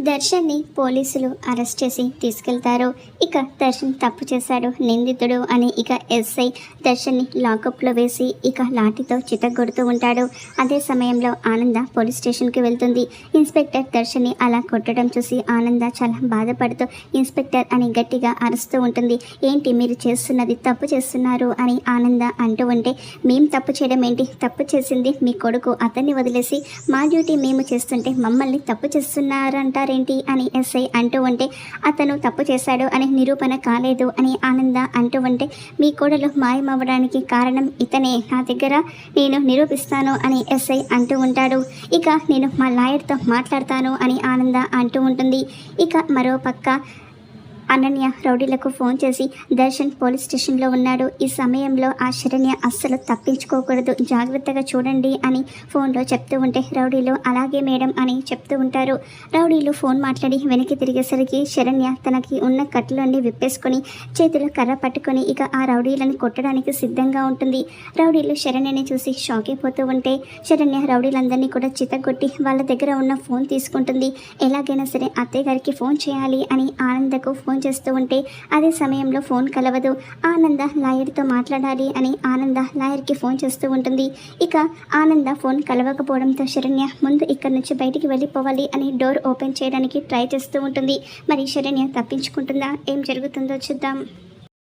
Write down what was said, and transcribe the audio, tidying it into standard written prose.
దర్శన్ని పోలీసులు అరెస్ట్ చేసి తీసుకెళ్తారు. ఇక దర్శన్ తప్పు చేశాడు, నిందితుడు అని ఇక ఎస్ఐ దర్శన్ని లాకప్లో వేసి ఇక లాఠీతో చితగొడుతూ ఉంటాడు. అదే సమయంలో ఆనంద పోలీస్ స్టేషన్కి వెళ్తుంది. ఇన్స్పెక్టర్ దర్శన్ని అలా కొట్టడం చూసి ఆనంద చాలా బాధపడుతూ ఇన్స్పెక్టర్ అని గట్టిగా అరుస్తూ ఉంటుంది. ఏంటి మీరు చేస్తున్నది, తప్పు చేస్తున్నారు అని ఆనంద అంటూ ఉంటే, మేము తప్పు చేయడం ఏంటి, తప్పు చేసింది మీ కొడుకు, అతన్ని వదిలేసి మా డ్యూటీ మేము చేస్తుంటే మమ్మల్ని తప్పు చేస్తున్నారంటారేంటి అని ఎస్ఐ అంటూ ఉంటే, అతను తప్పు చేశాడు అని నిరూపణ కాలేదు అని ఆనంద అంటూ ఉంటే, మీ కోడలు మాయమవ్వడానికి కారణం ఇతనే, నా దగ్గర నేను నిరూపిస్తాను అని ఎస్ఐ అంటూ ఉంటాడు. ఇక నేను మా లాయర్తో మాట్లాడతాను అని ఆనంద అంటూ ఉంటుంది. ఇక మరో పక్క అనన్య రౌడీలకు ఫోన్ చేసి దర్శన్ పోలీస్ స్టేషన్లో ఉన్నాడు, ఈ సమయంలో ఆ శరణ్య అస్సలు తప్పించుకోకూడదు, జాగ్రత్తగా చూడండి అని ఫోన్లో చెప్తూ ఉంటే రౌడీలు అలాగే మేడం అని చెప్తూ ఉంటారు. రౌడీలు ఫోన్ మాట్లాడి వెనక్కి తిరిగేసరికి శరణ్య తనకి ఉన్న కట్లన్నీ విప్పేసుకొని చేతిలో కర్ర పట్టుకొని ఇక ఆ రౌడీలను కొట్టడానికి సిద్ధంగా ఉంటుంది. రౌడీలు శరణ్యని చూసి షాక్ అయిపోతూ ఉంటే శరణ్య రౌడీలందరినీ కూడా చితగొట్టి వాళ్ళ దగ్గర ఉన్న ఫోన్ తీసుకుంటుంది. ఎలాగైనా సరే అత్తయ్య గారికి ఫోన్ చేయాలి అని ఆనందకు ఫోన్ చేస్తూ ఉంటే అదే సమయంలో ఫోన్ కలవదు. ఆనంద లాయర్తో మాట్లాడాలి అని ఆనంద లాయర్కి ఫోన్ చేస్తూ ఉంటుంది. ఇక ఆనంద ఫోన్ కలవకపోవడంతో శరణ్య ముందు ఇక్కడి నుంచి బయటికి వెళ్ళిపోవాలి అని డోర్ ఓపెన్ చేయడానికి ట్రై చేస్తూ ఉంటుంది. మరి శరణ్య తప్పించుకుంటుందా, ఏం జరుగుతుందో చూద్దాం.